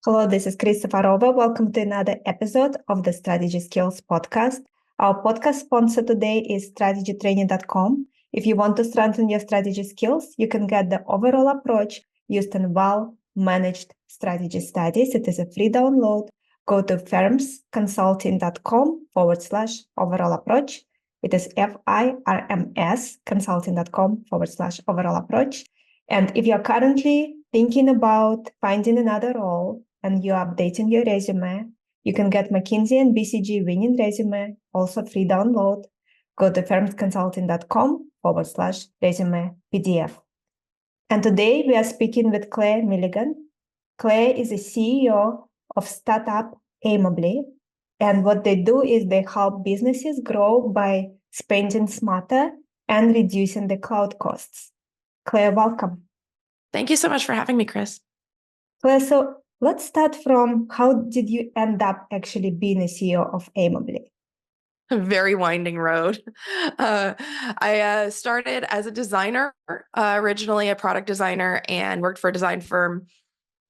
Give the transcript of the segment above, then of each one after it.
Hello, this is Kristofarova. Welcome to another episode of the Strategy Skills podcast. Our podcast sponsor today is strategytraining.com. If you want to strengthen your strategy skills, you can get the overall approach used in well-managed strategy studies. It is a free download. Go to firmsconsulting.com/overall approach. It is FIRMS consulting.com/overall approach. And if you're currently thinking about finding another role and you're updating your resume, you can get McKinsey and BCG winning resume, also free download. Go to firmsconsulting.com/resume PDF. And today we are speaking with Claire Milligan. Claire is a CEO of startup Aimably. And what they do is they help businesses grow by spending smarter and reducing the cloud costs. Claire, welcome. Thank you so much for having me, Chris. Claire, so let's start from how did you end up actually being a CEO of Aimably? A very winding road. I started as a designer, originally a product designer, and worked for a design firm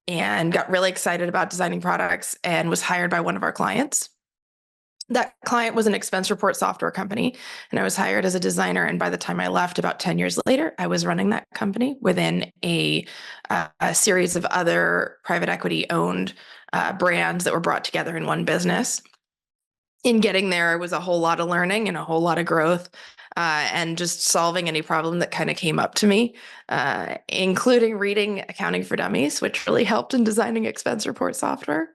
and got really excited about designing products and was hired by one of our clients. That client was an expense report software company, and I was hired as a designer. And by the time I left, about 10 years later, I was running that company within a series of other private equity owned brands that were brought together in one business. In getting there, it was a whole lot of learning and a whole lot of growth, and just solving any problem that kind of came up to me, including reading Accounting for Dummies, which really helped in designing expense report software.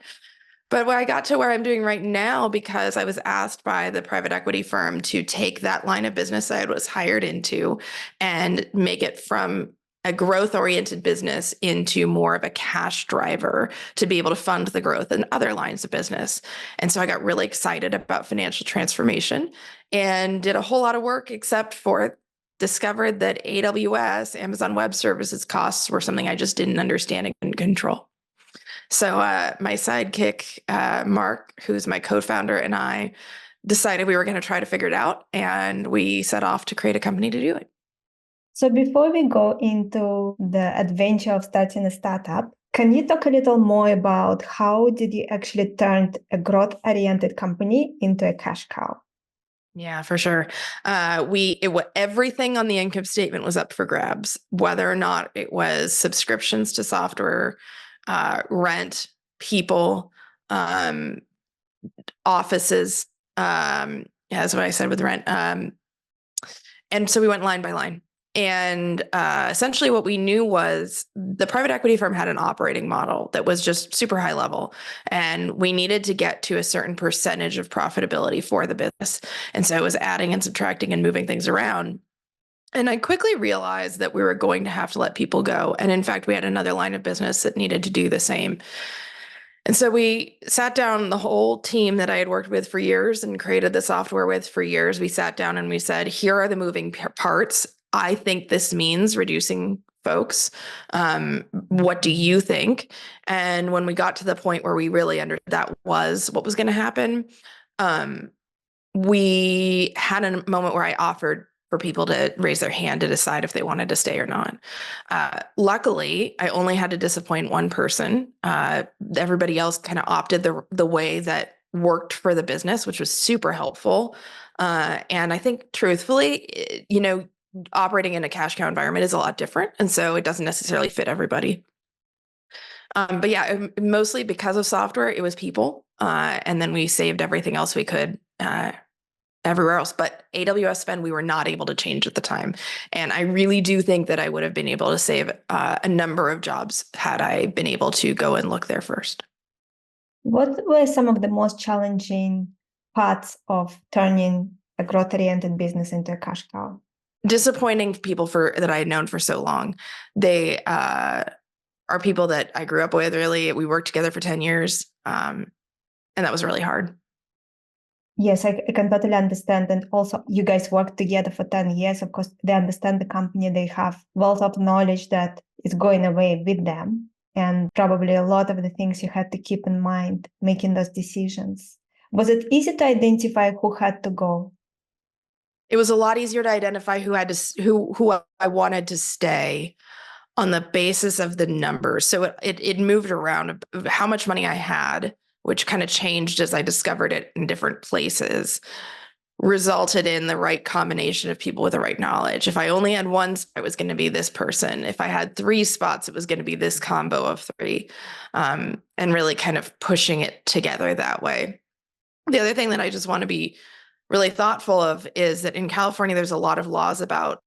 But when I got to where I'm doing right now, because I was asked by the private equity firm to take that line of business I was hired into and make it from a growth-oriented business into more of a cash driver to be able to fund the growth in other lines of business. And so I got really excited about financial transformation and did a whole lot of work, except for discovered that AWS, Amazon Web Services costs were something I just didn't understand and couldn't control. So my sidekick, Mark, who's my co-founder, and I decided we were going to try to figure it out, and we set off to create a company to do it. So before we go into the adventure of starting a startup, can you talk a little more about how did you actually turn a growth-oriented company into a cash cow? Yeah, for sure. Everything on the income statement was up for grabs, whether or not it was subscriptions to software, rent, people, offices, as what I said with rent. And so we went line by line. And essentially what we knew was the private equity firm had an operating model that was just super high level. And we needed to get to a certain percentage of profitability for the business. And so it was adding and subtracting and moving things around. And I quickly realized that we were going to have to let people go. And in fact, we had another line of business that needed to do the same. And so we sat down, the whole team that I had worked with for years and created the software with for years. We sat down and we said, here are the moving parts. I think this means reducing folks. What do you think? And when we got to the point where we really understood that was what was going to happen, we had a moment where I offered for people to raise their hand to decide if they wanted to stay or not. Luckily, I only had to disappoint one person. Everybody else kind of opted the way that worked for the business, which was super helpful. And I think truthfully, operating in a cash cow environment is a lot different. And so it doesn't necessarily fit everybody. But yeah, mostly because of software, it was people. And then we saved everything else we could everywhere else. But AWS spend, we were not able to change at the time. And I really do think that I would have been able to save a number of jobs had I been able to go and look there first. What were some of the most challenging parts of turning a growth-oriented business into a cash cow? Disappointing people that I had known for so long. They are people that I grew up with, really. We worked together for 10 years. And that was really hard. Yes, I can totally understand. And also, you guys worked together for 10 years. Of course, they understand the company. They have wealth of knowledge that is going away with them. And probably a lot of the things you had to keep in mind making those decisions. Was it easy to identify who had to go? It was a lot easier to identify who I wanted to stay. on the basis of the numbers. So it moved around how much money I had, which kind of changed as I discovered it in different places, resulted in the right combination of people with the right knowledge. If I only had one spot, it was going to be this person. If I had 3 spots, it was going to be this combo of 3, and really kind of pushing it together that way. The other thing that I just want to be really thoughtful of is that in California, there's a lot of laws about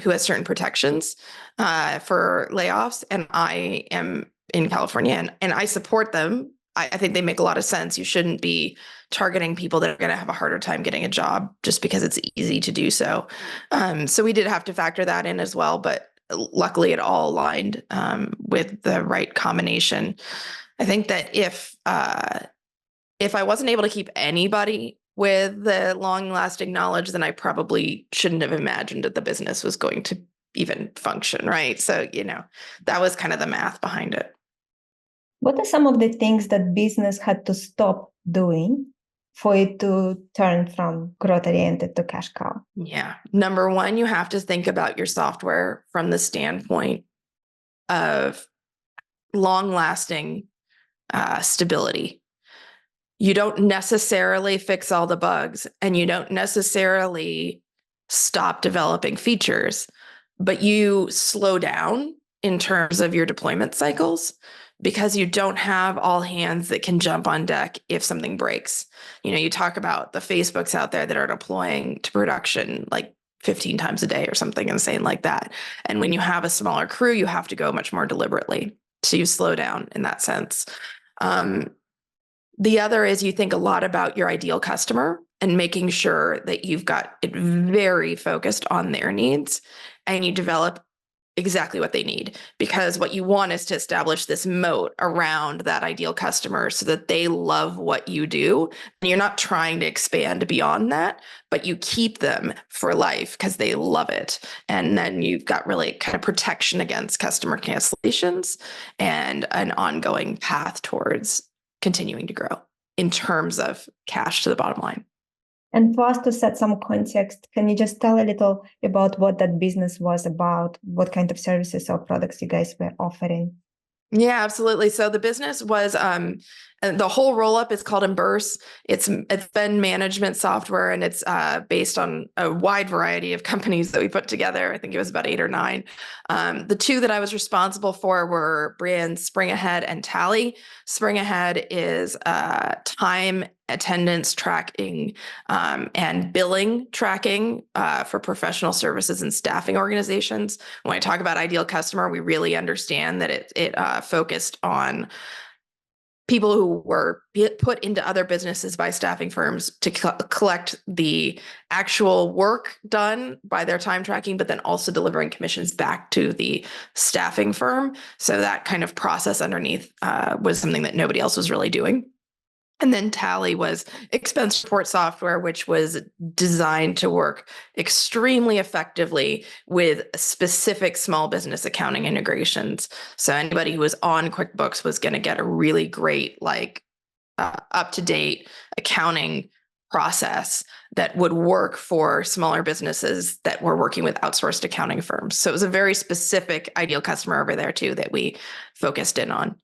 who has certain protections for layoffs. And I am in California and I support them. I think they make a lot of sense. You shouldn't be targeting people that are going to have a harder time getting a job just because it's easy to do so. So we did have to factor that in as well, but luckily it all aligned with the right combination. I think that if I wasn't able to keep anybody with the long-lasting knowledge, then I probably shouldn't have imagined that the business was going to even function, right? So, that was kind of the math behind it. What are some of the things that business had to stop doing for it to turn from growth-oriented to cash cow? Yeah. Number one, you have to think about your software from the standpoint of long-lasting stability. You don't necessarily fix all the bugs and you don't necessarily stop developing features, but you slow down in terms of your deployment cycles because you don't have all hands that can jump on deck if something breaks. You talk about the Facebooks out there that are deploying to production like 15 times a day or something insane like that. And when you have a smaller crew, you have to go much more deliberately. So you slow down in that sense. The other is you think a lot about your ideal customer and making sure that you've got it very focused on their needs and you develop exactly what they need, because what you want is to establish this moat around that ideal customer so that they love what you do. And you're not trying to expand beyond that, but you keep them for life because they love it. And then you've got really kind of protection against customer cancellations and an ongoing path towards continuing to grow in terms of cash to the bottom line. And for us to set some context, can you just tell a little about what that business was about? What kind of services or products you guys were offering? Yeah, absolutely. So the business was, the whole roll up is called Emburse. It's been management software, and it's based on a wide variety of companies that we put together. I think it was about 8 or 9. The 2 that I was responsible for were brands SpringAhead and Tallie. SpringAhead is time attendance tracking and billing tracking for professional services and staffing organizations. When I talk about ideal customer, we really understand that it focused on people who were put into other businesses by staffing firms to collect the actual work done by their time tracking, but then also delivering commissions back to the staffing firm. So that kind of process underneath was something that nobody else was really doing. And then Tallie was expense report software, which was designed to work extremely effectively with specific small business accounting integrations. So anybody who was on QuickBooks was going to get a really great, up-to-date accounting process that would work for smaller businesses that were working with outsourced accounting firms. So it was a very specific ideal customer over there too that we focused in on.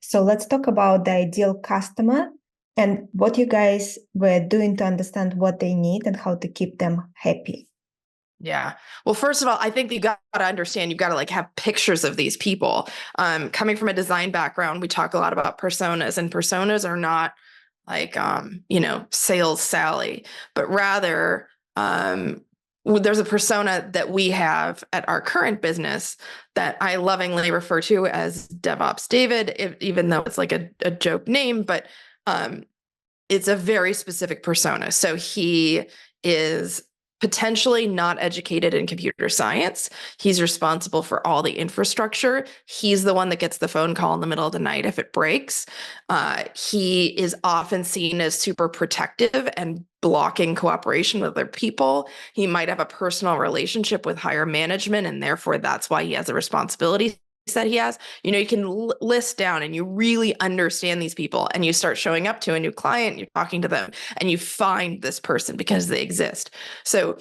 So let's talk about the ideal customer and what you guys were doing to understand what they need and how to keep them happy. Yeah. Well, first of all, I think you got to understand, you've got to have pictures of these people. Coming from a design background, we talk a lot about personas, and personas are not sales Sally, but rather there's a persona that we have at our current business that I lovingly refer to as DevOps David, even though it's like a joke name, but it's a very specific persona. So he is potentially not educated in computer science. He's responsible for all the infrastructure. He's the one that gets the phone call in the middle of the night if it breaks. He is often seen as super protective and blocking cooperation with other people. He might have a personal relationship with higher management, and therefore that's why he has a responsibility that he has. You can list down and you really understand these people, and you start showing up to a new client, you're talking to them, and you find this person because they exist. So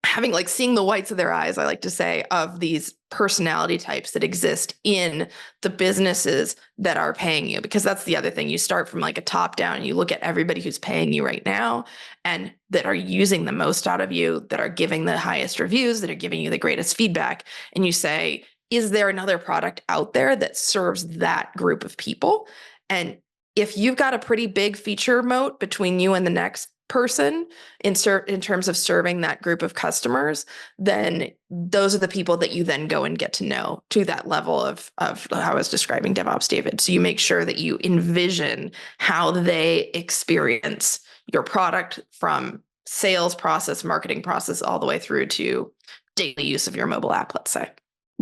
having like seeing the whites of their eyes, I like to say, of these personality types that exist in the businesses that are paying you. Because that's the other thing. You start from like a top down, you look at everybody who's paying you right now and that are using the most out of you, that are giving the highest reviews, that are giving you the greatest feedback. And you say, is there another product out there that serves that group of people? And if you've got a pretty big feature moat between you and the next person in terms of serving that group of customers, then those are the people that you then go and get to know to that level of how I was describing DevOps David. So you make sure that you envision how they experience your product from sales process, marketing process, all the way through to daily use of your mobile app, let's say.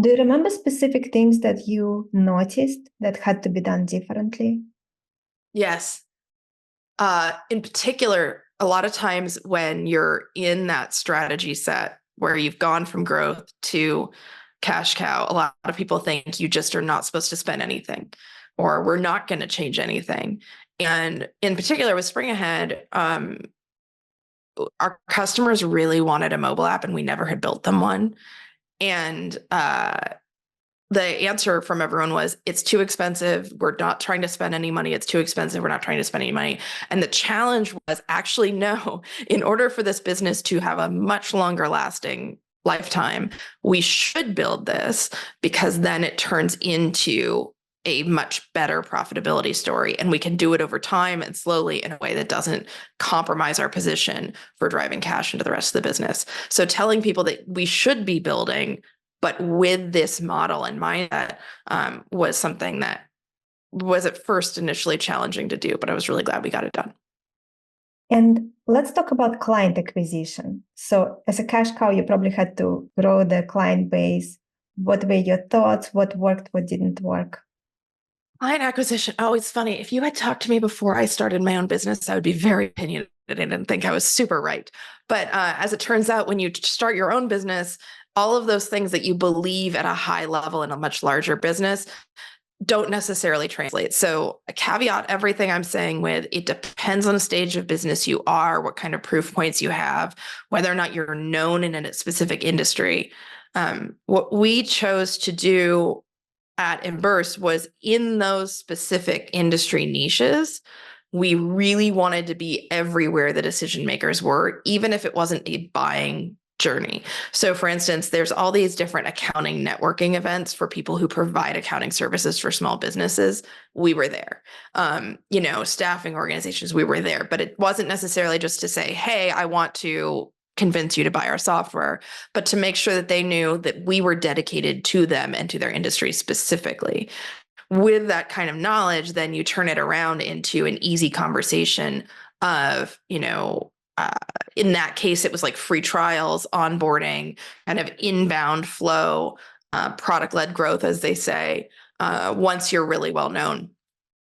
Do you remember specific things that you noticed that had to be done differently? Yes. In particular, a lot of times when you're in that strategy set where you've gone from growth to cash cow, a lot of people think you just are not supposed to spend anything, or we're not going to change anything. And in particular with SpringAhead, our customers really wanted a mobile app and we never had built them one. And the answer from everyone was, it's too expensive. We're not trying to spend any money. It's too expensive. We're not trying to spend any money. And the challenge was actually, no, in order for this business to have a much longer lasting lifetime, we should build this, because then it turns into a much better profitability story. And we can do it over time and slowly in a way that doesn't compromise our position for driving cash into the rest of the business. So telling people that we should be building, but with this model in mind, was something that was at first initially challenging to do, but I was really glad we got it done. And let's talk about client acquisition. So as a cash cow, you probably had to grow the client base. What were your thoughts? What worked? What didn't work? Client acquisition. Oh, it's funny. If you had talked to me before I started my own business, I would be very opinionated and think I was super right. But as it turns out, when you start your own business, all of those things that you believe at a high level in a much larger business don't necessarily translate. So a caveat everything I'm saying with, it depends on the stage of business you are, what kind of proof points you have, whether or not you're known in a specific industry. What we chose to do at Emburse was, in those specific industry niches, we really wanted to be everywhere the decision makers were, even if it wasn't a buying journey. So for instance, there's all these different accounting networking events for people who provide accounting services for small businesses. We were there. Staffing organizations, we were there, but it wasn't necessarily just to say, hey, I want to convince you to buy our software, but to make sure that they knew that we were dedicated to them and to their industry specifically. With that kind of knowledge, then you turn it around into an easy conversation of, in that case, it was like free trials, onboarding, kind of inbound flow, product-led growth, as they say, once you're really well known.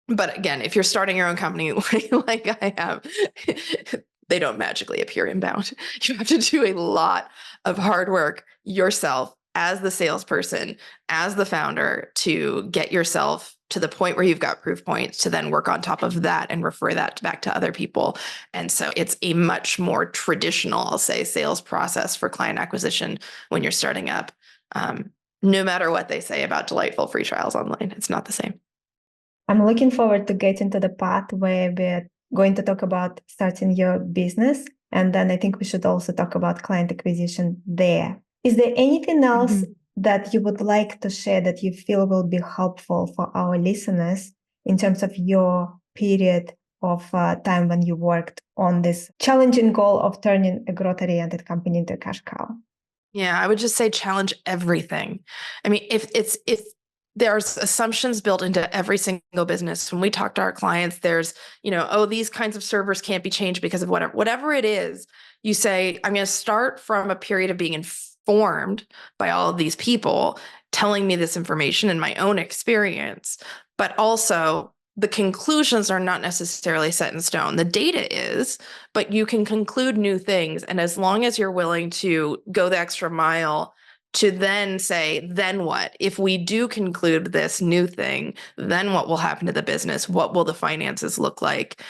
But again, if you're starting your own company like I have, they don't magically appear inbound. You have to do a lot of hard work yourself as the salesperson, as the founder, to get yourself to the point where you've got proof points to then work on top of that and refer that back to other people. And so it's a much more traditional, I'll say, sales process for client acquisition when you're starting up. No matter what they say about delightful free trials online, it's not the same. I'm looking forward to getting to the part where we're going to talk about starting your business. And then I think we should also talk about client acquisition there. Is there anything else that you would like to share that you feel will be helpful for our listeners in terms of your period of time when you worked on this challenging goal of turning a growth-oriented company into a cash cow? Yeah, I would just say challenge everything. I mean, if there's assumptions built into every single business. When we talk to our clients, there's, these kinds of servers can't be changed because of whatever it is. You say, I'm going to start from a period of being informed by all of these people telling me this information and my own experience, but also the conclusions are not necessarily set in stone. The data is, but you can conclude new things. And as long as you're willing to go the extra mile to then say, then what? If we do conclude this new thing, then what will happen to the business? What will the finances look like?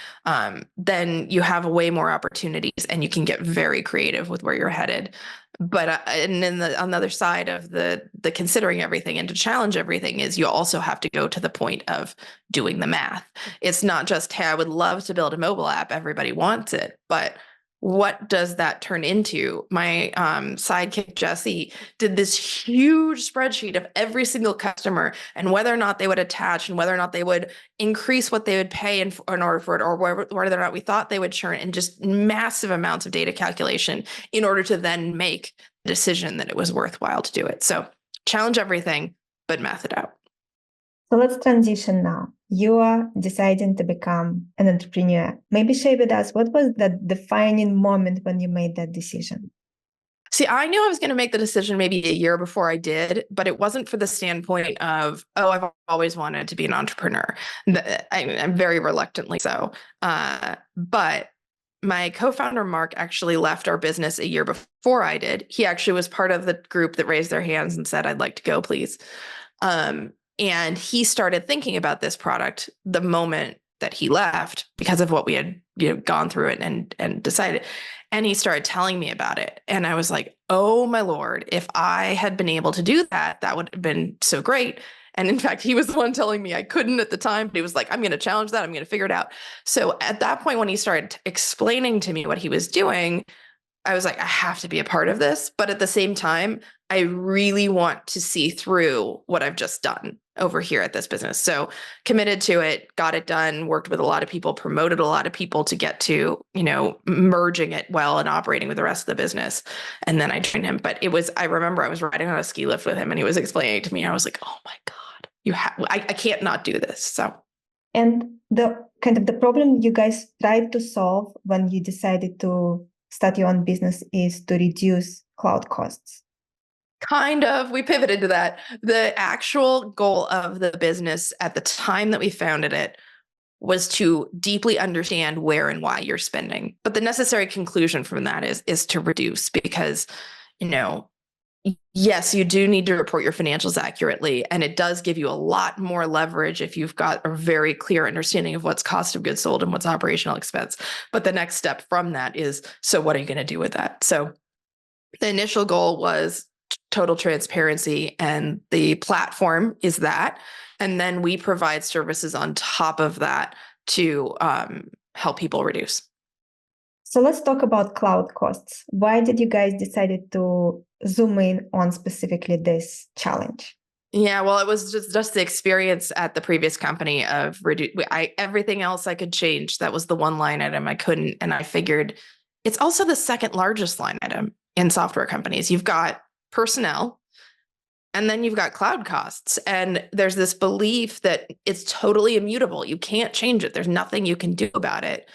Then you have way more opportunities and you can get very creative with where you're headed. But and then on the other side of the considering everything and to challenge everything is you also have to go to the point of doing the math. It's not just, hey, I would love to build a mobile app. Everybody wants it, but what does that turn into? My sidekick, Jesse, did this huge spreadsheet of every single customer and whether or not they would attach and whether or not they would increase what they would pay in order for it, or whether or not we thought they would churn, and just massive amounts of data calculation in order to then make the decision that it was worthwhile to do it. So challenge everything, but math it out. So let's transition now. You are deciding to become an entrepreneur. Maybe share with us, what was that defining moment when you made that decision? See, I knew I was going to make the decision maybe a year before I did, but it wasn't for the standpoint of, oh, I've always wanted to be an entrepreneur. I'm very reluctantly so. But my co-founder, Mark, actually left our business a year before I did. He actually was part of the group that raised their hands and said, I'd like to go, please. And he started thinking about this product the moment that he left because of what we had gone through it and decided. And he started telling me about it. And I was like, oh my Lord, if I had been able to do that, that would have been so great. And in fact, he was the one telling me I couldn't at the time, but he was like, I'm going to challenge that. I'm going to figure it out. So at that point, when he started explaining to me what he was doing, I was like, I have to be a part of this. But at the same time, I really want to see through what I've just done over here at this business. So committed to it, got it done, worked with a lot of people, promoted a lot of people to get to, merging it well and operating with the rest of the business. And then I joined him. But I remember I was riding on a ski lift with him and he was explaining it to me. I was like, oh my God, I can't not do this. So. And the problem you guys tried to solve when you decided to start your own business is to reduce cloud costs. Kind of. We pivoted to that. The actual goal of the business at the time that we founded it was to deeply understand where and why you're spending. But the necessary conclusion from that is to reduce, because, yes, you do need to report your financials accurately. And it does give you a lot more leverage if you've got a very clear understanding of what's cost of goods sold and what's operational expense. But the next step from that is, so what are you going to do with that? So the initial goal was total transparency, and the platform is that. And then we provide services on top of that to help people reduce. So let's talk about cloud costs. Why did you guys decide to zoom in on specifically this challenge? Yeah, well, it was just the experience at the previous company of everything else I could change. That was the one line item I couldn't. And I figured it's also the second largest line item in software companies. You've got personnel, and then you've got cloud costs. And there's this belief that it's totally immutable. You can't change it. There's nothing you can do about it.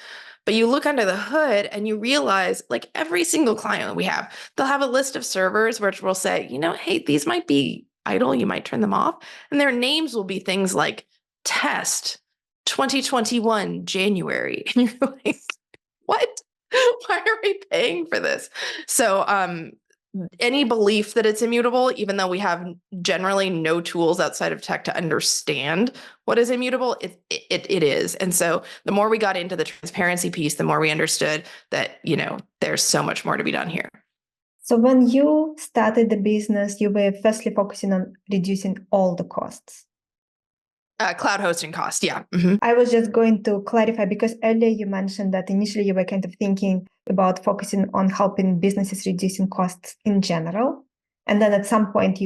But you look under the hood and you realize, like, every single client we have, they'll have a list of servers which will say, hey, these might be idle. You might turn them off. And their names will be things like test 2021 January. And you're like, what? Why are we paying for this? So any belief that it's immutable, even though we have generally no tools outside of tech to understand what is immutable, it is. And so the more we got into the transparency piece, the more we understood that, there's so much more to be done here. So when you started the business, you were firstly focusing on reducing all the costs. Cloud hosting cost. Yeah. Mm-hmm. I was just going to clarify, because earlier you mentioned that initially you were kind of thinking about focusing on helping businesses reducing costs in general. And then at some point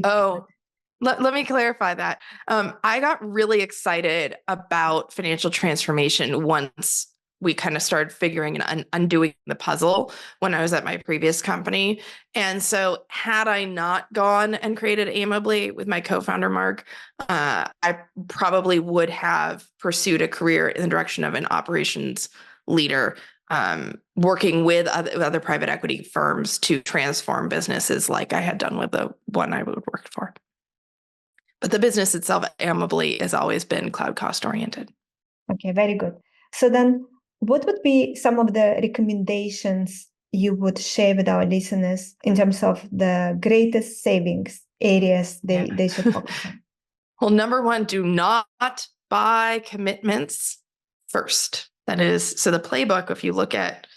let me clarify that. I got really excited about financial transformation once we kind of started figuring and undoing the puzzle when I was at my previous company. And so had I not gone and created Aimably with my co-founder, Mark, I probably would have pursued a career in the direction of an operations leader, working with other private equity firms to transform businesses like I had done with the one I would work for. But the business itself, Aimably, has always been cloud cost oriented. Okay, very good. So then what would be some of the recommendations you would share with our listeners in terms of the greatest savings areas they should focus on? Well, number one, do not buy commitments first. That is, so the playbook, if you look at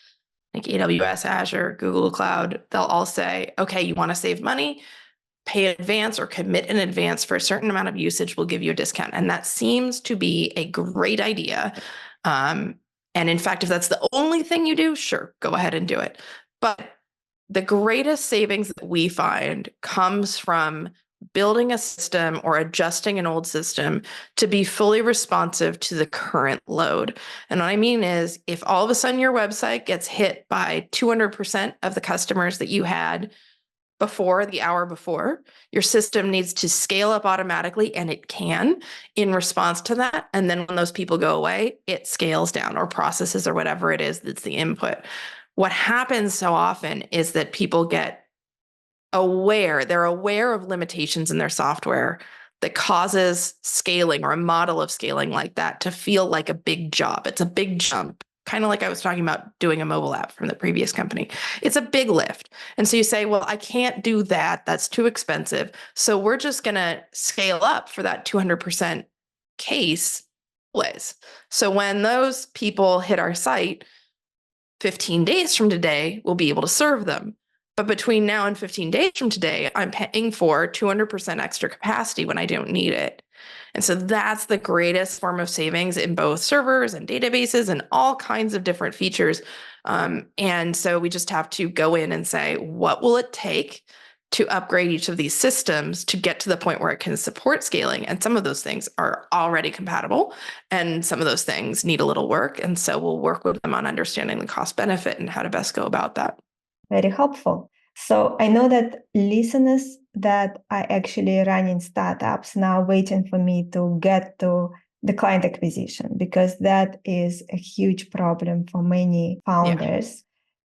like AWS, Azure, Google Cloud, they'll all say, okay, you want to save money? Pay in advance or commit in advance for a certain amount of usage, we'll give you a discount. And that seems to be a great idea. And in fact, if that's the only thing you do, sure, go ahead and do it. But the greatest savings that we find comes from building a system or adjusting an old system to be fully responsive to the current load. And what I mean is, if all of a sudden your website gets hit by 200% of the customers that you had before the hour before, your system needs to scale up automatically, and it can in response to that. And then when those people go away, it scales down or processes or whatever it is that's the input. What happens so often is that people get aware, they're aware of limitations in their software that causes scaling or a model of scaling like that to feel like a big job. It's a big jump. Kind of like I was talking about doing a mobile app from the previous company. It's a big lift. And so you say, well, I can't do that. That's too expensive. So we're just going to scale up for that 200% case always. So when those people hit our site, 15 days from today, we'll be able to serve them. But between now and 15 days from today, I'm paying for 200% extra capacity when I don't need it. And so that's the greatest form of savings in both servers and databases and all kinds of different features. And so we just have to go in and say, what will it take to upgrade each of these systems to get to the point where it can support scaling? And some of those things are already compatible, and some of those things need a little work. And so we'll work with them on understanding the cost benefit and how to best go about that. Very helpful. So I know that listeners that are actually running startups now waiting for me to get to the client acquisition, because that is a huge problem for many founders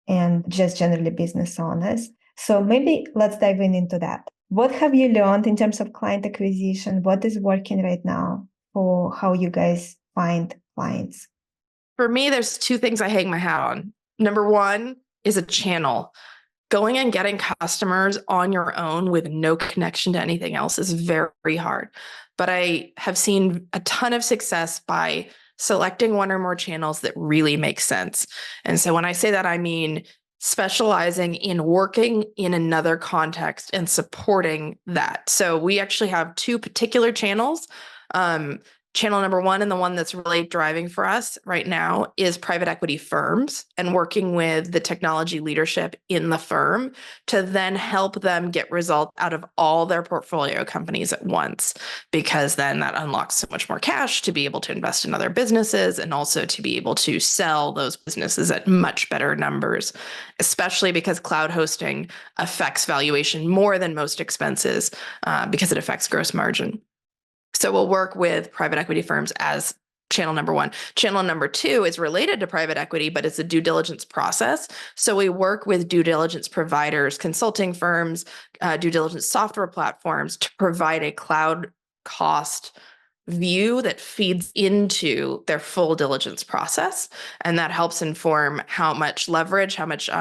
and just generally business owners. So maybe let's dive into that. What have you learned in terms of client acquisition? What is working right now for how you guys find clients? For me, there's two things I hang my hat on. Number one is a channel. Going and getting customers on your own with no connection to anything else is very hard. But I have seen a ton of success by selecting one or more channels that really make sense. And so when I say that, I mean specializing in working in another context and supporting that. So we actually have two particular channels. Channel number one, and the one that's really driving for us right now, is private equity firms and working with the technology leadership in the firm to then help them get results out of all their portfolio companies at once, because then that unlocks so much more cash to be able to invest in other businesses and also to be able to sell those businesses at much better numbers, especially because cloud hosting affects valuation more than most expenses because it affects gross margin. So we'll work with private equity firms as channel number one. Channel number two is related to private equity, but it's a due diligence process. So we work with due diligence providers, consulting firms, due diligence software platforms to provide a cloud cost view that feeds into their full diligence process. And that helps inform how much leverage, how much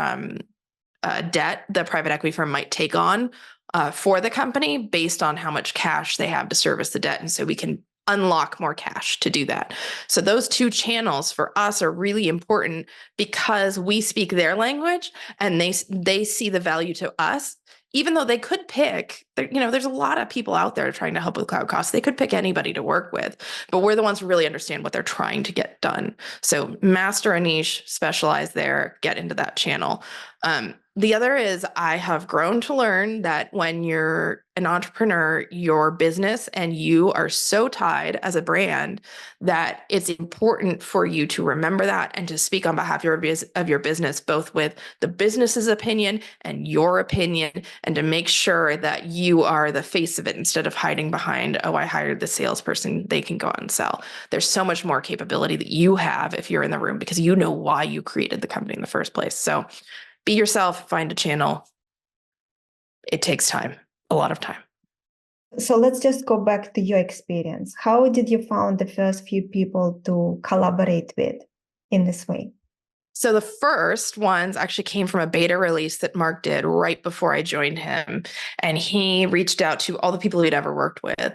debt the private equity firm might take on for the company based on how much cash they have to service the debt. And so we can unlock more cash to do that. So those two channels for us are really important because we speak their language and they see the value to us. Even though they could pick, there's a lot of people out there trying to help with cloud costs. They could pick anybody to work with, but we're the ones who really understand what they're trying to get done. So master a niche, specialize there, get into that channel. The other is I have grown to learn that when you're an entrepreneur, your business and you are so tied as a brand that it's important for you to remember that and to speak on behalf of your business, both with the business's opinion and your opinion, and to make sure that you are the face of it instead of hiding behind, oh, I hired the salesperson, they can go out and sell. There's so much more capability that you have if you're in the room because you know why you created the company in the first place. So be yourself, find a channel. It takes time, a lot of time. So let's just go back to your experience. How did you find the first few people to collaborate with in this way? So the first ones actually came from a beta release that Mark did right before I joined him. And he reached out to all the people he'd ever worked with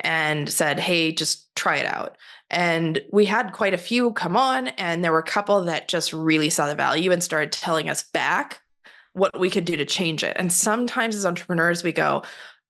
and said, hey, just try it out. And we had quite a few come on, and there were a couple that just really saw the value and started telling us back what we could do to change it. And sometimes as entrepreneurs, we go,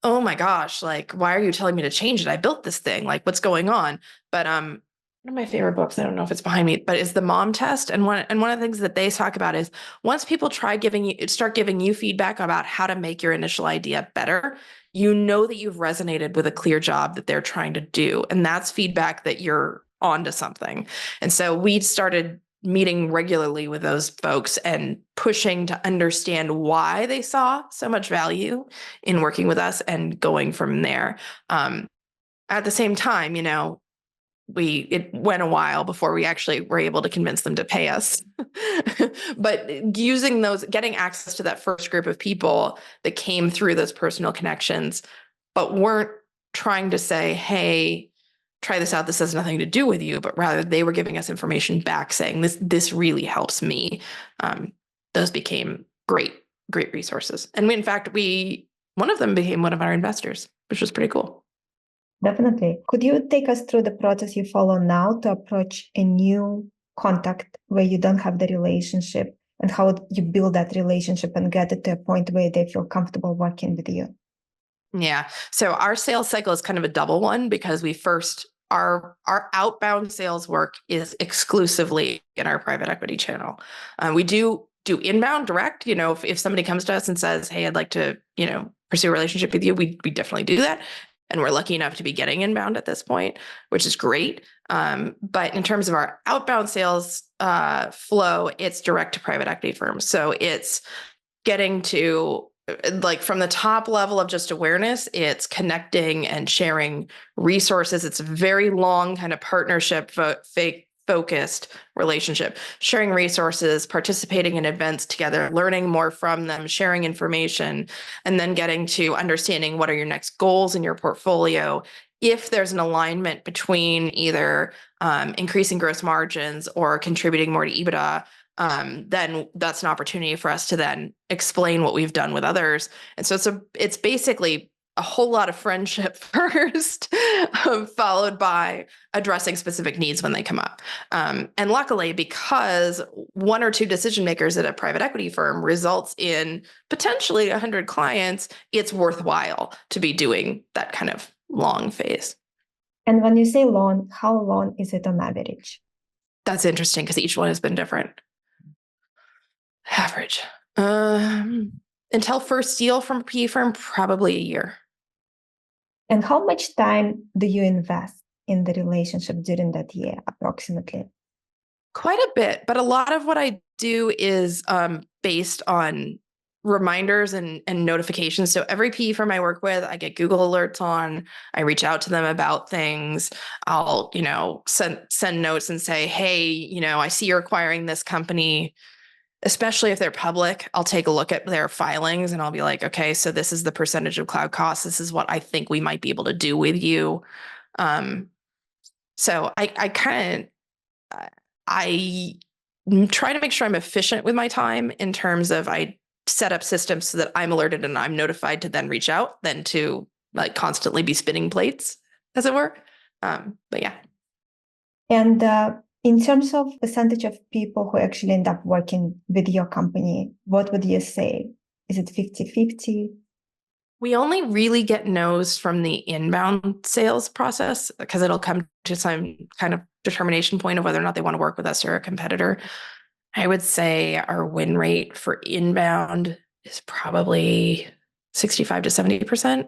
oh my gosh, like, why are you telling me to change it? I built this thing, like, what's going on? But one of my favorite books, I don't know if it's behind me, but is the Mom Test. And one of the things that they talk about is once people start giving you feedback about how to make your initial idea better, you know that you've resonated with a clear job that they're trying to do. And that's feedback that you're onto something. And so we started meeting regularly with those folks and pushing to understand why they saw so much value in working with us and going from there. At the same time, it went a while before we actually were able to convince them to pay us. But getting access to that first group of people that came through those personal connections, but weren't trying to say, hey, try this out. This has nothing to do with you, but rather they were giving us information back saying this really helps me. Those became great resources. And in fact, one of them became one of our investors, which was pretty cool. Definitely. Could you take us through the process you follow now to approach a new contact where you don't have the relationship, and how you build that relationship and get it to a point where they feel comfortable working with you? Yeah. So our sales cycle is kind of a double one, because our outbound sales work is exclusively in our private equity channel. We do inbound direct. If somebody comes to us and says, hey, I'd like to, pursue a relationship with you, we definitely do that. And we're lucky enough to be getting inbound at this point, which is great. But in terms of our outbound sales flow, it's direct to private equity firms. So it's getting to, like, from the top level of just awareness, it's connecting and sharing resources. It's a very long kind of partnership, focused relationship, sharing resources, participating in events together, learning more from them, sharing information, and then getting to understanding what are your next goals in your portfolio. If there's an alignment between either increasing gross margins or contributing more to EBITDA, then that's an opportunity for us to then explain what we've done with others. And so it's basically a whole lot of friendship first, followed by addressing specific needs when they come up. And luckily, because one or two decision makers at a private equity firm results in potentially 100 clients, it's worthwhile to be doing that kind of long phase. And when you say long, how long is it on average? That's interesting because each one has been different. Average. Until first deal from a PE firm, probably a year. And how much time do you invest in the relationship during that year, approximately? Quite a bit, but a lot of what I do is based on reminders and notifications. So every PE firm I work with, I get Google alerts on. I reach out to them about things. I'll, send notes and say, hey, I see you're acquiring this company. Especially if they're public, I'll take a look at their filings and I'll be like, okay, so this is the percentage of cloud costs. This is what I think we might be able to do with you. So I try to make sure I'm efficient with my time in terms of I set up systems so that I'm alerted and I'm notified to then reach out, than to like constantly be spinning plates, as it were. But yeah. And in terms of percentage of people who actually end up working with your company, what would you say? Is it 50-50? We only really get no's from the inbound sales process, because it'll come to some kind of determination point of whether or not they want to work with us or a competitor. I would say our win rate for inbound is probably 65 to 70%.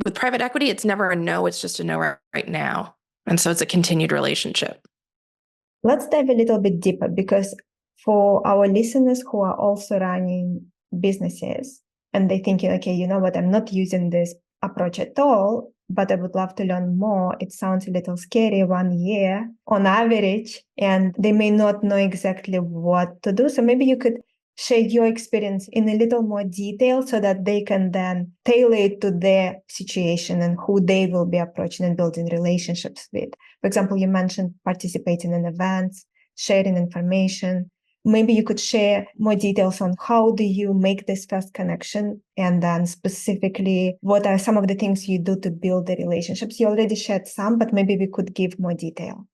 With private equity, it's never a no, it's just a no right now. And so it's a continued relationship. Let's dive a little bit deeper, because for our listeners who are also running businesses and they're thinking, okay, you know what, I'm not using this approach at all, but I would love to learn more. It sounds a little scary, 1 year on average, and they may not know exactly what to do. So maybe you could share your experience in a little more detail so that they can then tailor it to their situation and who they will be approaching and building relationships with. For example, you mentioned participating in events, sharing information. maybe you could share more details on how do you make this first connection, and then specifically what are some of the things you do to build the relationships. You already shared some, but maybe we could give more detail.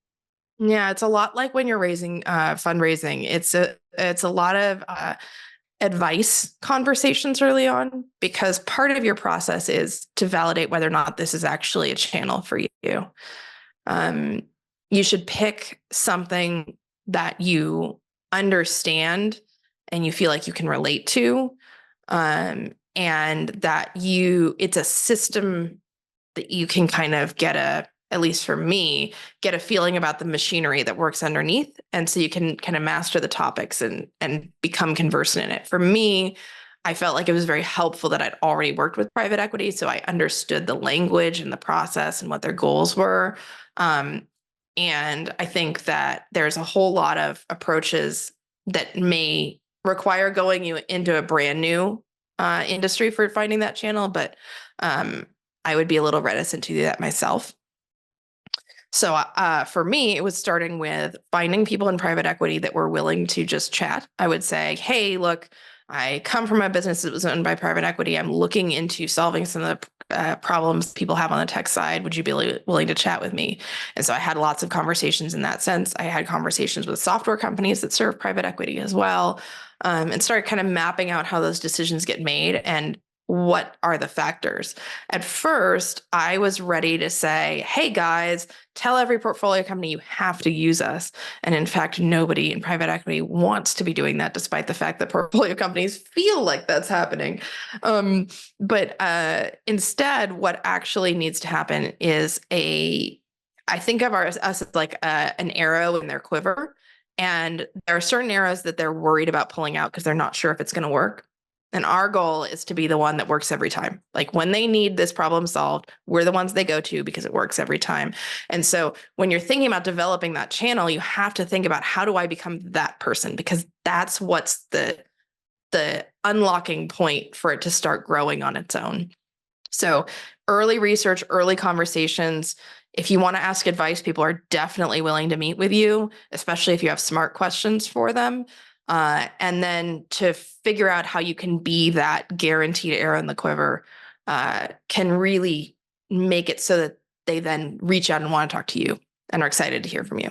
Yeah, it's a lot like when you're raising fundraising. It's a lot of advice conversations early on, because part of your process is to validate whether or not this is actually a channel for you. You should pick something that you understand and you feel like you can relate to, and that it's a system that you can kind of at least for me, get a feeling about the machinery that works underneath. And so you can kind of master the topics and become conversant in it. For me, I felt like it was very helpful that I'd already worked with private equity. So I understood the language and the process and what their goals were. And I think that there's a whole lot of approaches that may require going you into a brand new industry for finding that channel. But I would be a little reticent to do that myself. So for me, it was starting with finding people in private equity that were willing to just chat. I would say, hey, look, I come from a business that was owned by private equity. I'm looking into solving some of the problems people have on the tech side. Would you be willing to chat with me? And so I had lots of conversations in that sense. I had conversations with software companies that serve private equity as well, and started kind of mapping out how those decisions get made and what are the factors. At first, I was ready to say, hey guys, tell every portfolio company you have to use us. And in fact, nobody in private equity wants to be doing that, despite the fact that portfolio companies feel like that's happening. But instead, what actually needs to happen is I think of us as like an arrow in their quiver. And there are certain arrows that they're worried about pulling out because they're not sure if it's going to work. And our goal is to be the one that works every time. Like when they need this problem solved, we're the ones they go to because it works every time. And so when you're thinking about developing that channel, you have to think about, how do I become that person? Because that's what's the unlocking point for it to start growing on its own. So early research, early conversations. If you want to ask advice, people are definitely willing to meet with you, especially if you have smart questions for them. And then to figure out how you can be that guaranteed arrow in the quiver can really make it so that they then reach out and want to talk to you and are excited to hear from you.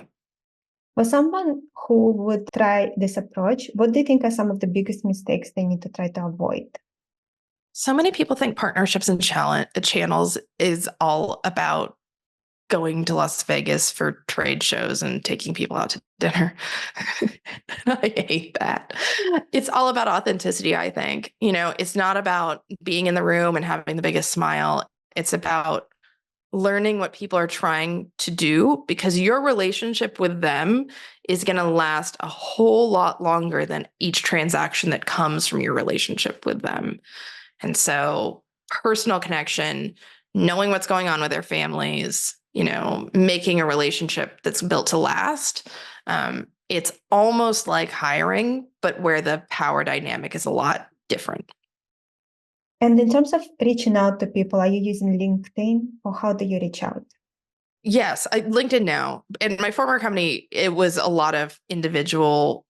For someone who would try this approach, what do you think are some of the biggest mistakes they need to try to avoid? So many people think partnerships and channels is all about going to Las Vegas for trade shows and taking people out to dinner. I hate that. It's all about authenticity, I think. It's not about being in the room and having the biggest smile. It's about learning what people are trying to do, because your relationship with them is going to last a whole lot longer than each transaction that comes from your relationship with them. And so personal connection, knowing what's going on with their families, making a relationship that's built to last. It's almost like hiring, but where the power dynamic is a lot different. And in terms of reaching out to people, are you using LinkedIn, or how do you reach out? Yes, LinkedIn now. In my former company, it was a lot of individual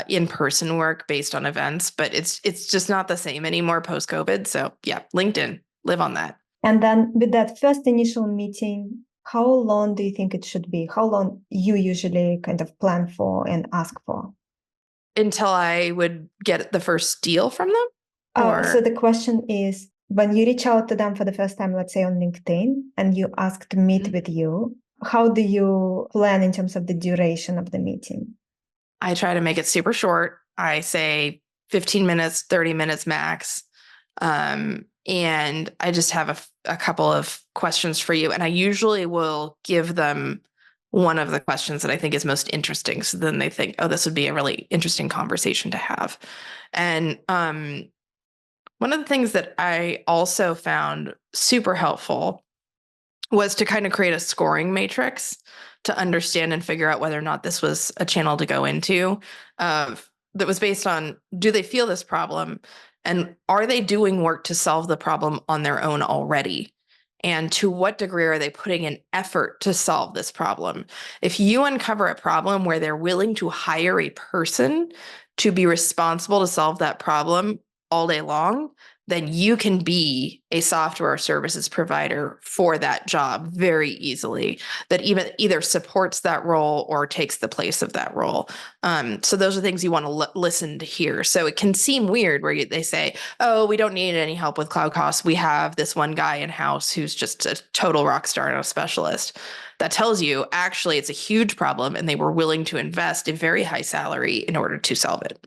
in-person work based on events, but it's just not the same anymore post-COVID. So yeah, LinkedIn, live on that. And then with that first initial meeting, how long do you think it should be? How long you usually kind of plan for and ask for? Until I would get the first deal from them? So the question is, when you reach out to them for the first time, let's say on LinkedIn, and you ask to meet with you, how do you plan in terms of the duration of the meeting? I try to make it super short. I say 15 minutes, 30 minutes max. And I just have a couple of questions for you. And I usually will give them one of the questions that I think is most interesting. So then they think, oh, this would be a really interesting conversation to have. And one of the things that I also found super helpful was to kind of create a scoring matrix to understand and figure out whether or not this was a channel to go into, that was based on, do they feel this problem? And are they doing work to solve the problem on their own already? and to what degree are they putting in effort to solve this problem? If you uncover a problem where they're willing to hire a person to be responsible to solve that problem all day long, then you can be a software services provider for that job very easily, that even either supports that role or takes the place of that role. So those are things you want to listen to hear. So it can seem weird where they say, oh, we don't need any help with cloud costs. We have this one guy in-house who's just a total rock star and a specialist. That tells you actually it's a huge problem and they were willing to invest a very high salary in order to solve it.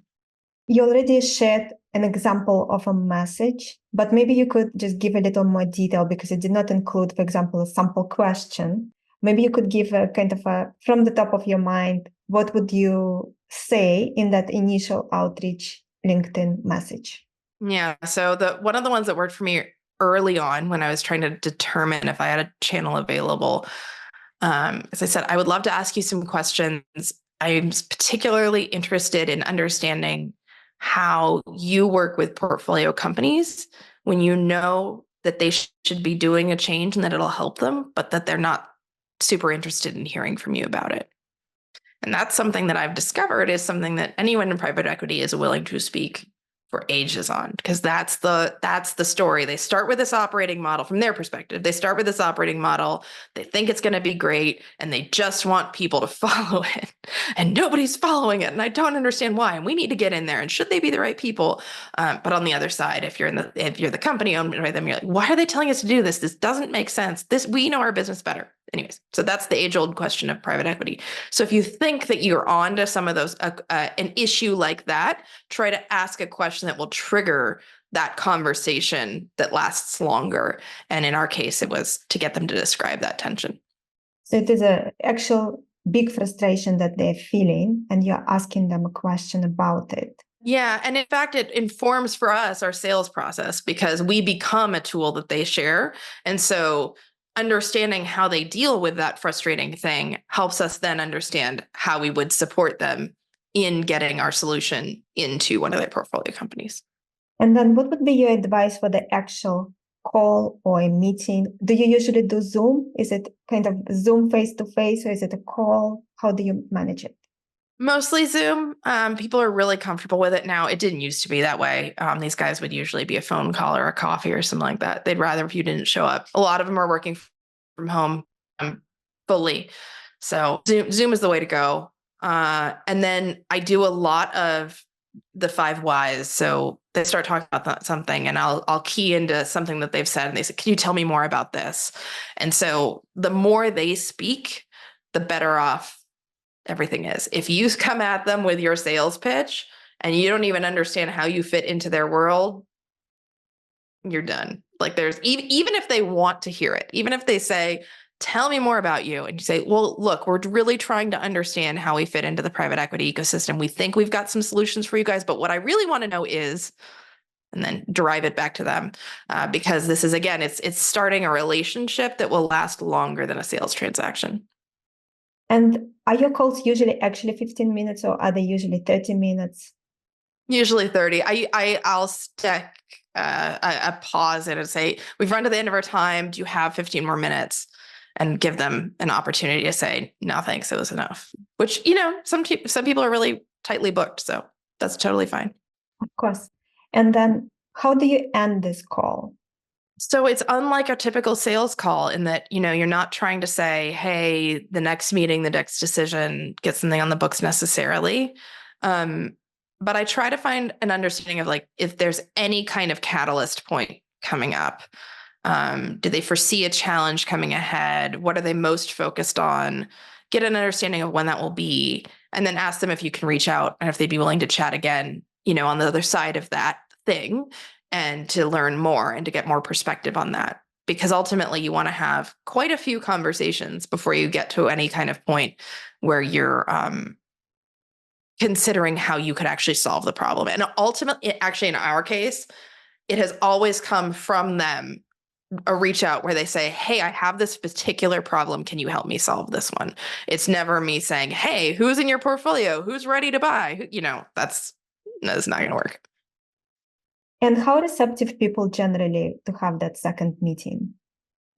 You already shared an example of a message, but maybe you could just give a little more detail because it did not include, for example, a sample question. Maybe you could give a kind of a, from the top of your mind, what would you say in that initial outreach LinkedIn message? Yeah. So one of the ones that worked for me early on when I was trying to determine if I had a channel available, as I said, I would love to ask you some questions. I'm particularly interested in understanding how you work with portfolio companies when you know that they should be doing a change and that it'll help them, but that they're not super interested in hearing from you about it. And that's something that I've discovered is something that anyone in private equity is willing to speak for ages on, because that's the story. They start with this operating model from their perspective. They start with this operating model. They think it's going to be great, and they just want people to follow it. And nobody's following it, and I don't understand why. And we need to get in there. And should they be the right people? But on the other side, if you're the company owned by them, you're like, why are they telling us to do this? This doesn't make sense. We know our business better. Anyways, so that's the age-old question of private equity. So if you think that you're on to some of those, an issue like that, try to ask a question that will trigger that conversation that lasts longer. And in our case, it was to get them to describe that tension. So it is an actual big frustration that they're feeling, and you're asking them a question about it. Yeah. And in fact, it informs for us our sales process because we become a tool that they share. And so understanding how they deal with that frustrating thing helps us then understand how we would support them in getting our solution into one of their portfolio companies. And then what would be your advice for the actual call or a meeting? Do you usually do Zoom? Is it kind of Zoom face-to-face or is it a call? How do you manage it? Mostly Zoom. People are really comfortable with it now. It didn't used to be that way. These guys would usually be a phone call or a coffee or something like that. They'd rather if you didn't show up. A lot of them are working from home fully. So Zoom is the way to go. And then I do a lot of the 5 whys. So they start talking about something and I'll key into something that they've said and they say, can you tell me more about this? And so the more they speak, the better off everything is. If you come at them with your sales pitch and you don't even understand how you fit into their world, you're done. Like there's even if they want to hear it, even if they say, tell me more about you. And you say, well, look, we're really trying to understand how we fit into the private equity ecosystem. We think we've got some solutions for you guys, but what I really want to know is, and then drive it back to them because this is, again, it's starting a relationship that will last longer than a sales transaction. And are your calls usually actually 15 minutes or are they usually 30 minutes? Usually 30. I'll stick a pause in and say, we've run to the end of our time. Do you have 15 more minutes? And give them an opportunity to say, no, thanks, it was enough. Which, some people are really tightly booked. So that's totally fine. Of course. And then how do you end this call? So it's unlike a typical sales call in that, you're not trying to say, hey, the next meeting, the next decision, get something on the books necessarily. But I try to find an understanding of like, if there's any kind of catalyst point coming up, do they foresee a challenge coming ahead? What are they most focused on? Get an understanding of when that will be, and then ask them if you can reach out and if they'd be willing to chat again, on the other side of that thing and to learn more and to get more perspective on that. Because ultimately you want to have quite a few conversations before you get to any kind of point where you're considering how you could actually solve the problem. And ultimately, actually in our case, it has always come from them, a reach out where they say, hey, I have this particular problem. Can you help me solve this one? It's never me saying, hey, who's in your portfolio? Who's ready to buy? That's not going to work. And how receptive people generally to have that second meeting?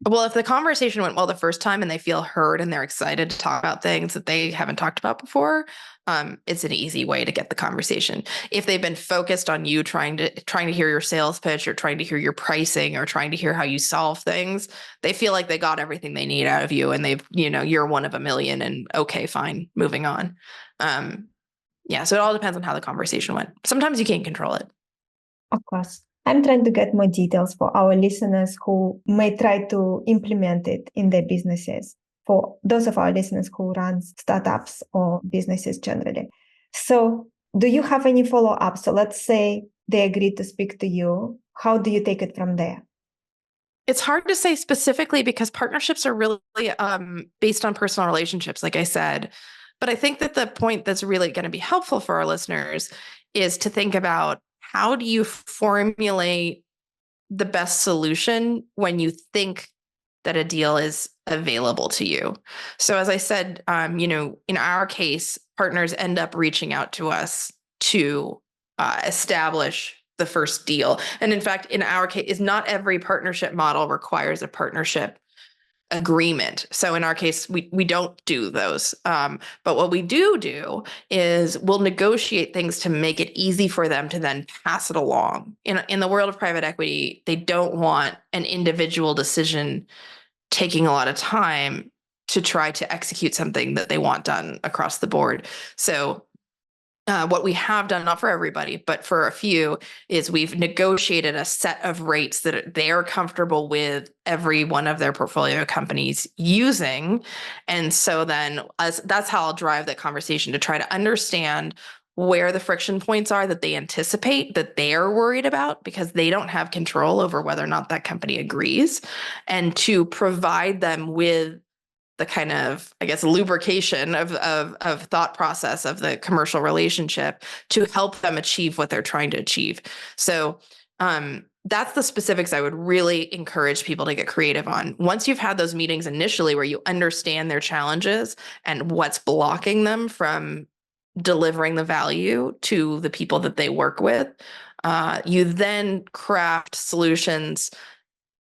Well, if the conversation went well the first time and they feel heard and they're excited to talk about things that they haven't talked about before, it's an easy way to get the conversation. If they've been focused on you trying to hear your sales pitch or trying to hear your pricing or trying to hear how you solve things, they feel like they got everything they need out of you and you're one of a million and okay, fine, moving on. Yeah, so it all depends on how the conversation went. Sometimes you can't control it. Of course. I'm trying to get more details for our listeners who may try to implement it in their businesses, for those of our listeners who run startups or businesses generally. So, do you have any follow-up? So, let's say they agreed to speak to you. How do you take it from there? It's hard to say specifically because partnerships are really based on personal relationships, like I said. But I think that the point that's really going to be helpful for our listeners is to think about how do you formulate the best solution when you think that a deal is available to you. So as I said, in our case, partners end up reaching out to us to establish the first deal. And in fact, in our case, is not every partnership model requires a partnership agreement. So in our case, we don't do those. But what we do is we'll negotiate things to make it easy for them to then pass it along. In the world of private equity, they don't want an individual decision taking a lot of time to try to execute something that they want done across the board. So what we have done, not for everybody, but for a few, is we've negotiated a set of rates that they're comfortable with every one of their portfolio companies using. And so then that's how I'll drive that conversation to try to understand where the friction points are that they anticipate that they're worried about because they don't have control over whether or not that company agrees, and to provide them with the kind of, I guess, lubrication of thought process of the commercial relationship to help them achieve what they're trying to achieve. So that's the specifics I would really encourage people to get creative on. Once you've had those meetings initially where you understand their challenges and what's blocking them from delivering the value to the people that they work with, you then craft solutions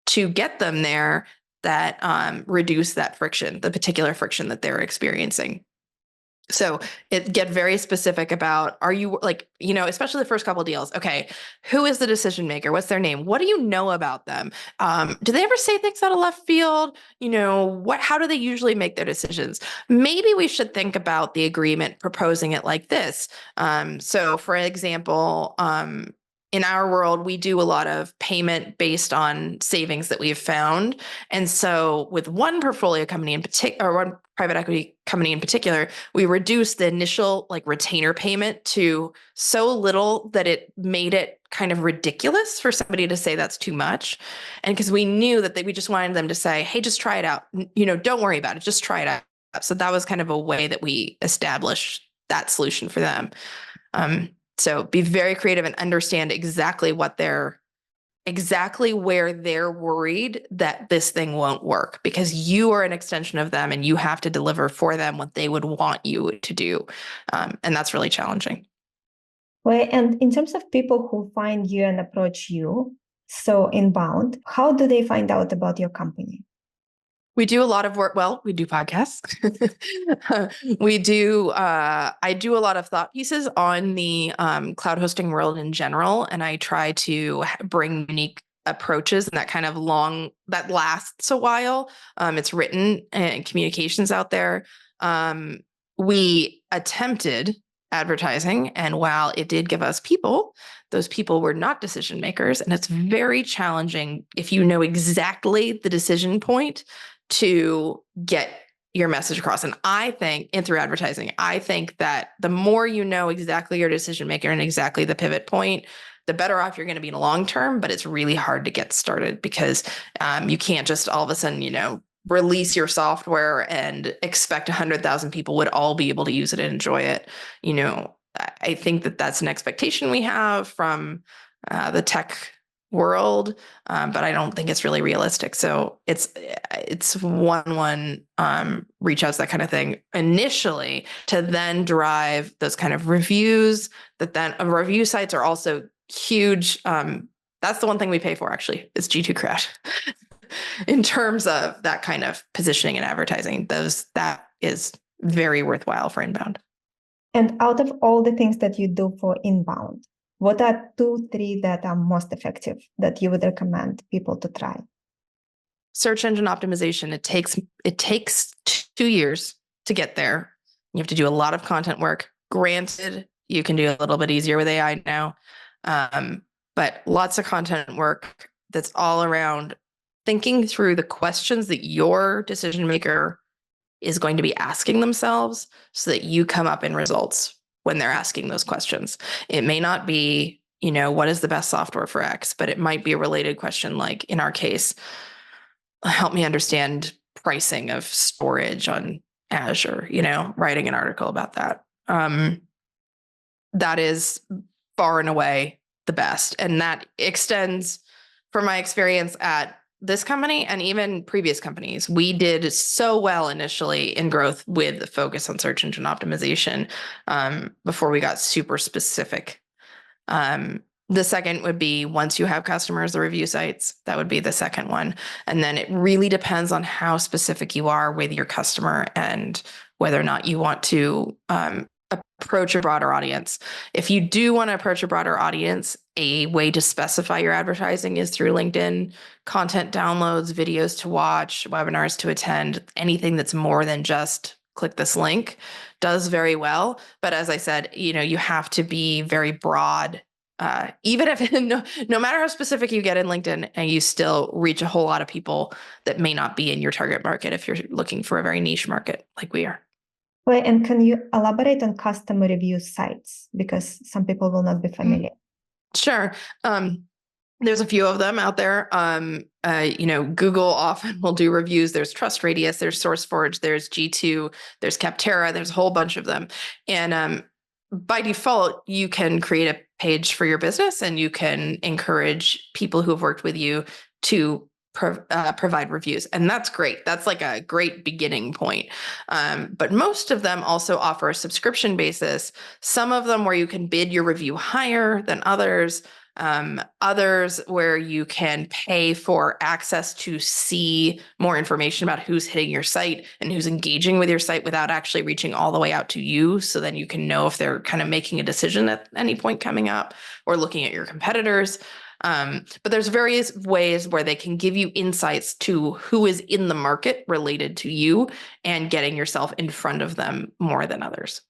to get them there that reduce that friction, the particular friction that they're experiencing. So get very specific about, are you especially the first couple of deals. Okay, who is the decision maker? What's their name? What do you know about them? Do they ever say things out of left field? How do they usually make their decisions? Maybe we should think about the agreement, proposing it like this. So for example, in our world, we do a lot of payment based on savings that we've found. And so with one portfolio company in particular, or one private equity company in particular, we reduced the initial retainer payment to so little that it made it kind of ridiculous for somebody to say that's too much. And because we knew that we just wanted them to say, hey, just try it out. Don't worry about it. Just try it out. So that was kind of a way that we established that solution for them. So be very creative and understand exactly where they're worried that this thing won't work, because you are an extension of them and you have to deliver for them what they would want you to do. And that's really challenging. Well, and in terms of people who find you and approach you, so inbound, how do they find out about your company? We do a lot of work. Well, we do podcasts. I do a lot of thought pieces on the cloud hosting world in general. And I try to bring unique approaches and that lasts a while. It's written and communications out there. We attempted advertising, and while it did give us people, those people were not decision makers. And it's very challenging if you know exactly the decision point to get your message across. And I think, and through advertising, I think that the more you know exactly your decision maker and exactly the pivot point, the better off you're going to be in the long term. But it's really hard to get started because you can't just all of a sudden, release your software and expect 100,000 people would all be able to use it and enjoy it. I think that that's an expectation we have from the tech world, but I don't think it's really realistic. So it's one reach outs, that kind of thing initially, to then drive those kind of reviews. That then review sites are also huge. That's the one thing we pay for, actually, is G2 Crash. in terms of that kind of positioning and advertising. That is very worthwhile for inbound. And out of all the things that you do for inbound, what are 2, 3 that are most effective that you would recommend people to try? Search engine optimization. It takes 2 years to get there. You have to do a lot of content work. Granted, you can do a little bit easier with AI now, but lots of content work that's all around thinking through the questions that your decision maker is going to be asking themselves so that you come up in results when they're asking those questions. It may not be, what is the best software for X, but it might be a related question, like in our case, help me understand pricing of storage on Azure, writing an article about that. That is far and away the best. And that extends from my experience at this company and even previous companies. We did so well initially in growth with the focus on search engine optimization before we got super specific. The second would be once you have customers, the review sites, that would be the second one. And then it really depends on how specific you are with your customer and whether or not you want to approach a broader audience. If you do want to approach a broader audience, a way to specify your advertising is through LinkedIn, content downloads, videos to watch, webinars to attend, anything that's more than just click this link does very well. But as I said, you have to be very broad. Even if no matter how specific you get in LinkedIn, and you still reach a whole lot of people that may not be in your target market if you're looking for a very niche market like we are. Well, and can you elaborate on customer review sites? Because some people will not be familiar. Sure. There's a few of them out there. Google often will do reviews. There's Trust Radius, there's SourceForge, there's G2, there's Capterra, there's a whole bunch of them. And by default, you can create a page for your business and you can encourage people who have worked with you to provide reviews. And that's great. That's like a great beginning point. But most of them also offer a subscription basis. Some of them where you can bid your review higher than others. Others where you can pay for access to see more information about who's hitting your site and who's engaging with your site without actually reaching all the way out to you. So then you can know if they're kind of making a decision at any point coming up or looking at your competitors. But there's various ways where they can give you insights to who is in the market related to you and getting yourself in front of them more than others.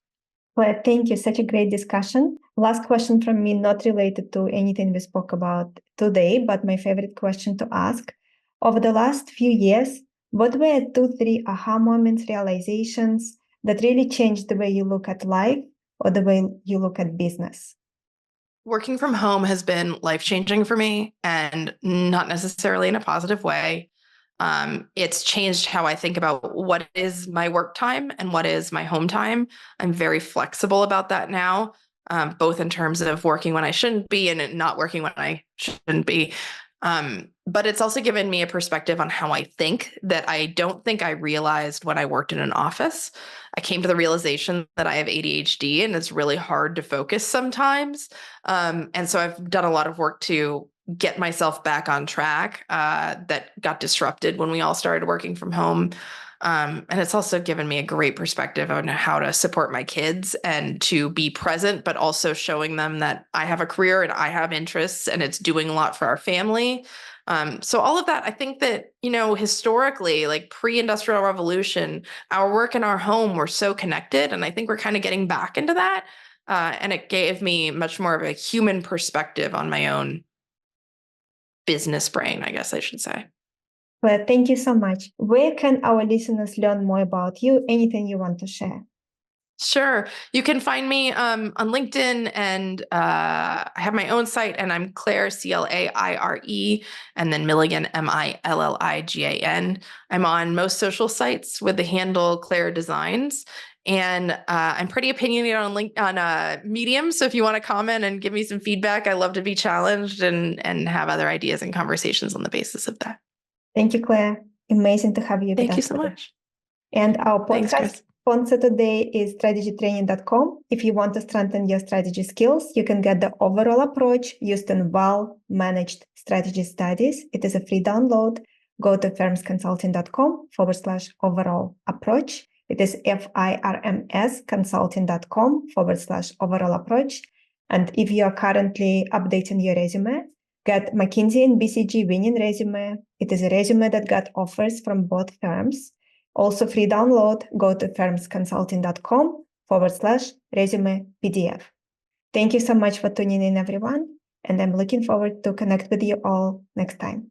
Well, thank you. Such a great discussion. Last question from me, not related to anything we spoke about today, but my favorite question to ask. Over the last few years, what were 2, 3 aha moments, realizations that really changed the way you look at life or the way you look at business? Working from home has been life-changing for me and not necessarily in a positive way. It's changed how I think about what is my work time and what is my home time. I'm very flexible about that now, both in terms of working when I shouldn't be and not working when I shouldn't be. But it's also given me a perspective on how I think that I don't think I realized when I worked in an office. I came to the realization that I have ADHD and it's really hard to focus sometimes. And so I've done a lot of work to get myself back on track that got disrupted when we all started working from home. And it's also given me a great perspective on how to support my kids and to be present, but also showing them that I have a career and I have interests and it's doing a lot for our family. So all of that, I think that, historically, like pre-industrial revolution, our work and our home were so connected. And I think we're kind of getting back into that. And it gave me much more of a human perspective on my own business brain, I guess I should say. Well, thank you so much. Where can our listeners learn more about you? Anything you want to share? Sure. You can find me on LinkedIn and I have my own site and I'm Claire, Claire, and then Milligan, Milligan. I'm on most social sites with the handle Claire Designs. And I'm pretty opinionated on Medium. So if you want to comment and give me some feedback, I love to be challenged and have other ideas and conversations on the basis of that. Thank you, Claire. Amazing to have you. Thank you so much. And our podcast Thanks, sponsor today is strategytraining.com. If you want to strengthen your strategy skills, you can get the overall approach used in well-managed strategy studies. It is a free download. go to firmsconsulting.com/overall approach. It is firmsconsulting.com/overall approach. And if you are currently updating your resume, get McKinsey and BCG winning resume. It is a resume that got offers from both firms. Also free download, go to firmsconsulting.com/resume PDF. Thank you so much for tuning in, everyone. And I'm looking forward to connect with you all next time.